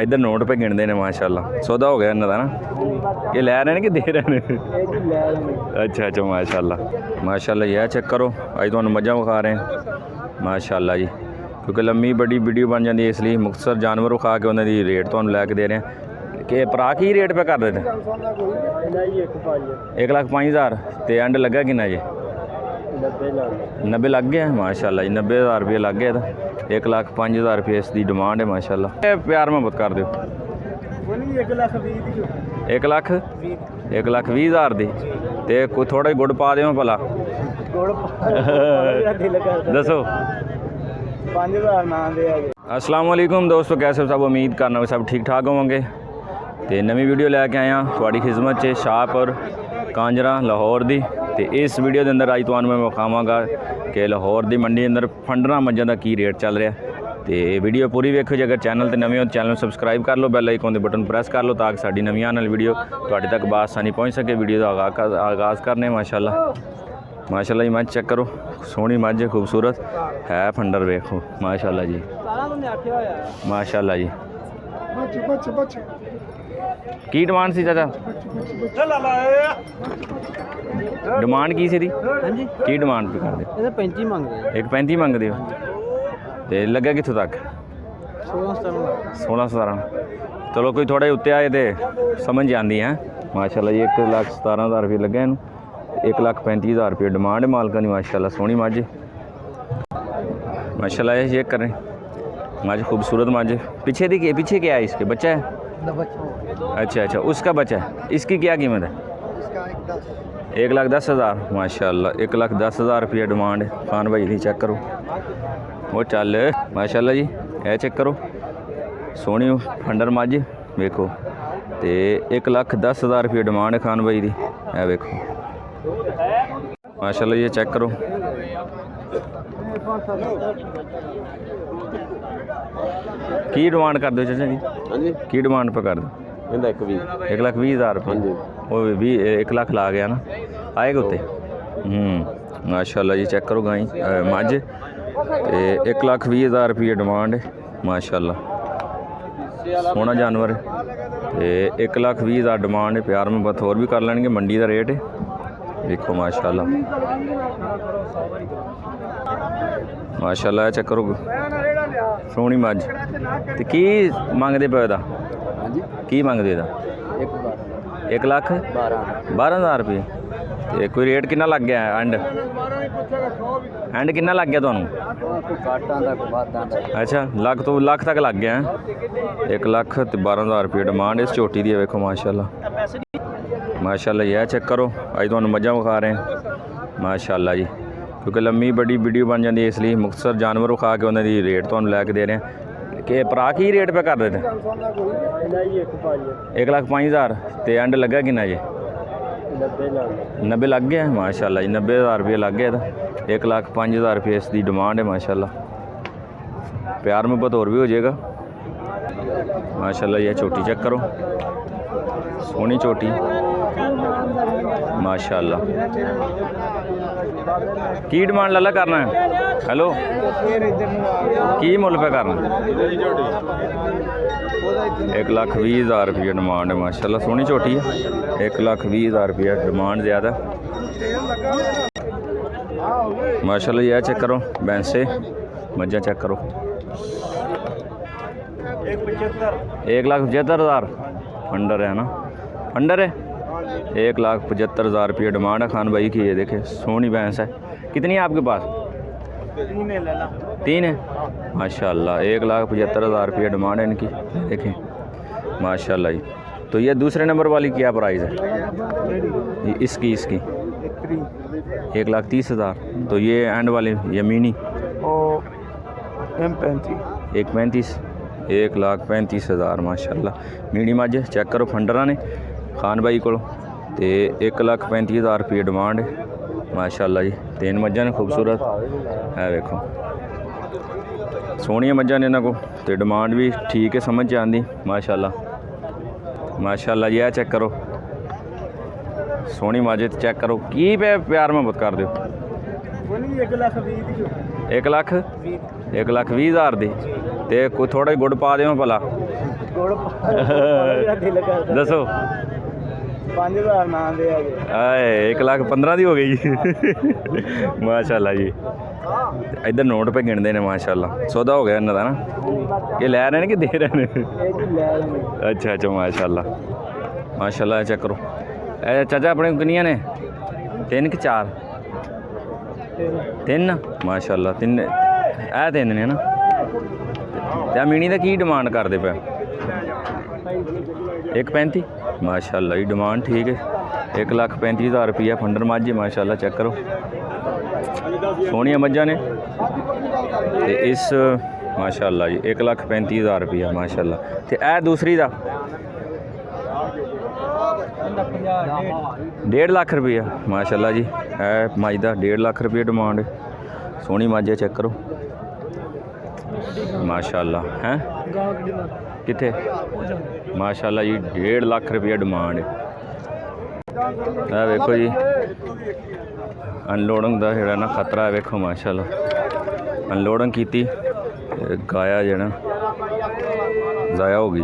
इधर नोट पे गिनते हैं माशाल्लाह। सौदा हो गया इन्हों का ना, ये लै रहे हैं कि दे रहे हैं? अच्छा अच्छा माशाल्लाह माशाल्लाह। यह चेक करो, अज तुहानू मझां विखा रहे हैं माशाल्लाह जी, क्योंकि लम्मी बड़ी वीडियो बन जाती है इसलिए मुख्तसर जानवर विखा के उन्होंने रेट तुहानू लैके दे रहे हैं। कि भरा की रेट पे कर देते? 1,05,000 तो एंड लगा कि जी? 90 लग गया माशाल्लाह जी, 90,000 रुपये लग गया। 1,05,000 रुपये इसकी डिमांड है माशाल्लाह। प्यार मोहब्बत कर दो। 1,20,000 दी ते कोई थोड़ा गुड़ पा दे भला दसो। 5,000 अस्सलाम वालेकुम दोस्तों, कैसे हो सब? उम्मीद करना सब ठीक ठाक होंगे। तो नवी वीडियो लैके आया थोड़ी खिदमत च शाहपुर कांजरा लाहौर दी। तो इस वीडियो के अंदर अज तुहानू मैं विखावांगा कि लाहौर की मंडी अंदर फंडर मझां का की रेट चल रहा है। तो वीडियो पूरी वेखो। जे अगर चैनल तो नवे हो चैनल सब्सक्राइब कर लो, बैल आइकन के बटन प्रेस कर लो ताकि साड़ी नवी आने वाली वीडियो तुहाडे तक बासानी पहुँच सके। वीडियो का आगाज़ करने माशाल्लाह माशाल्लाह जी। मझ चेक करो, सोहनी मझ खूबसूरत है, फंडर वेखो माशाल्लाह जी माशाल्लाह जी। की डिमांड सी चाचा? डिमांड की सी दी? की डिमांड पे कर दे? 35 मंगदे। 1,35 मंगदे हो तो लगे कितों तक? 16-17। चलो कोई थोड़ा उत्ते आए तो समझ आती है माशाल्लाह जी। 1,17,000 रुपये लगे इन, 1,35,000 रुपये डिमांड है मालका की माशाल्लाह। सोहनी मझ माशाल्लाह। ये चेक करें मझ खूबसूरत मझ। पीछे क्या है? इसके बच्चा है? अच्छा अच्छा, उसका बच्चा है। इसकी क्या कीमत है? 1,10,000 माशाल्लाह। 1,10,000 रुपये डिमांड है खान भाई की। चेक करो वो चल माशाल्लाह जी। यह चेक करो सोहनी फंडर मझ वेखो। तो 1,10,000 रुपये डिमांड है खान भाई की। यह वेखो माशाल्लाह। ये चेक करो की डिमांड कर दो चाचा जी? की डिमांड पे कर दो? 1,20,000 रुपये। वो 1 लाख ला गया ना, आएगा उत्ते। माशाल्लाह जी। चेक करो गाई मझ। 1,20,000 रुपये डिमांड है माशाल्लाह। सोहना जानवर है। 1,20,000 डिमांड है। प्यार में बात होर भी कर लेंगे। मंडी का रेट है देखो माशाल्लाह माशाल्लाह। चेक करो सोहनी मझ। तो की मंगते पे? की मंगते? 1,12,000 रुपये। तो कोई रेट कितना लग गया? एंड कितना लग गया तुहानू? अच्छा लाख तक लग गया है। 1,12,000 रुपये डिमांड इस झोटी की वेखो माशाल्लाह माशाल्लाह। यह चेक करो अज तुहानू मझां विखा रहे हैं माशाल्लाह जी, क्योंकि लम्मी बड़ी वीडियो बन जाती है इसलिए मुख्तसर जानवर विखा के उन्होंने रेट तुहानू लैके दे रहे हैं। कि भरा की रेट पे कर देते? 1,05,000 तो एंड लगा कि जी? 90 लग गया माशाल्लाह जी। 90,000 रुपये लग गया। 1,05,000 रुपये इसकी डिमांड है माशाल्लाह। प्यार मोहब्बत और भी हो जाएगा माशाल्लाह। यह चोटी चेक करो सोहनी चोटी माशाल्लाह। की डिमांड लाला करना है? हेलो की मुल पे करना? 1,20,000 रुपये डिमांड है माशाल्लाह। सोहनी चोटी है। 1,20,000 रुपये डिमांड ज़्यादा माशाल्लाह। यह चेक करो भैंसे मझां चेक करो। 1,75,000 फंडर है ना? फंडर है। 1,75,000 रुपये डिमांड है खान भाई की। ये देखे सोहनी भैंस है। कितनी है आपके पास? 3 है माशाल्लाह। 1,75,000 रुपये डिमांड है इनकी देखें माशाल्लाह जी। तो ये दूसरे नंबर वाली क्या प्राइस है? इसकी 1,30,000। तो ये एंड वाली ये मिनी 1,35,000 1,35,000 माशाल्लाह। मिनी मझ चेक करो फंडरा ने खान भाई को। 1,35,000 रुपये डिमांड है माशाल्लाह जी। 3 मझां ने खूबसूरत है वेखो सोहनिया मझां ने इन्हों को। तो डिमांड भी ठीक है समझ आती माशाल्लाह माशाल्लाह। यह चेक करो सोहनी मझ चेक करो की पे प्यार मोहब्बत कर दो? 1,20,000 दी। तो कोई थोड़ा गुड़ पा दे भला ਗੁੜ ਦਿਲ ਕਰਦਾ ਦੱਸੋ 5000 ਨਾਂ ਦੇ ਆ ਗਏ ਆਏ 1,15,000 ਦੀ ਹੋ ਗਈ ਜੀ ਮਾਸ਼ਾਅੱਲਾ ਜੀ ਇੱਧਰ ਨੋਟ ਪੇ ਗਿਣਦੇ ਨੇ ਮਾਸ਼ਾਅੱਲਾ ਸੌਦਾ ਹੋ ਗਿਆ ਇਹਨਾਂ ਦਾ ਨਾ ਇਹ ਲੈ ਰਹੇ ਨੇ ਕਿ ਦੇ ਰਹੇ ਨੇ ਇਹ ਜੀ ਲੈ ਲੈਣੇ ਅੱਛਾ ਅੱਛਾ ਮਾਸ਼ਾਅੱਲਾ ਚੈੱਕ ਕਰੋ ਇਹ ਚਾਚਾ ਆਪਣੇ ਕਿੰਨੀਆਂ ਨੇ 3 ਕਿ 4 3 ਮਾਸ਼ਾਅੱਲਾ 3 ਇਹ 3 ਨੇ ਨਾ ਤੇ ਆਹ ਮੀਣੀ ਦਾ ਕੀ ਡਿਮਾਂਡ ਕਰਦੇ ਪਿਆ 1,35 ਮਾਸ਼ਾਅੱਲਾ ਜੀ ਡਿਮਾਂਡ ਠੀਕ ਹੈ 1,35,000 ਰੁਪਈਆ ਫੰਡਰ ਮੱਝ ਹੈ ਮਾਸ਼ਾਅੱਲਾ ਚੈੱਕ ਕਰੋ ਸੋਹਣੀਆਂ ਮੱਝਾਂ ਨੇ ਤੇ ਇਸ ਮਾਸ਼ਾਅੱਲਾ ਜੀ 1,35,000 ਰੁਪਈਆ ਮਾਸ਼ਾਅੱਲਾ ਤੇ ਇਹ ਦੂਸਰੀ ਦਾ 1.5 ਲੱਖ ਰੁਪਈਆ ਮਾਸ਼ਾਅੱਲਾ ਜੀ ਇਹ ਮੱਝ ਦਾ 1.5 ਲੱਖ ਰੁਪਈਆ ਡਿਮਾਂਡ ਹੈ ਸੋਹਣੀ ਮੱਝ ਹੈ ਚੈੱਕ ਕਰੋ ਮਾਸ਼ਾਅੱਲਾ ਹੈ ਕਿੱਥੇ ਮਾਸ਼ਾਅੱਲਾ ਜੀ 1.5 ਲੱਖ ਰੁਪਈਆ ਡਿਮਾਂਡ ਹੈ ਇਹ ਵੇਖੋ ਜੀ ਅਨਲੋਡਿੰਗ ਦਾ ਜਿਹੜਾ ਨਾ ਖਤਰਾ ਹੈ ਵੇਖੋ ਮਾਸ਼ਾਅੱਲਾ ਅਨਲੋਡਿੰਗ ਕੀਤੀ ਗਾਇਆ ਜਿਹੜਾ ਜ਼ਾਇਆ ਹੋ ਗਈ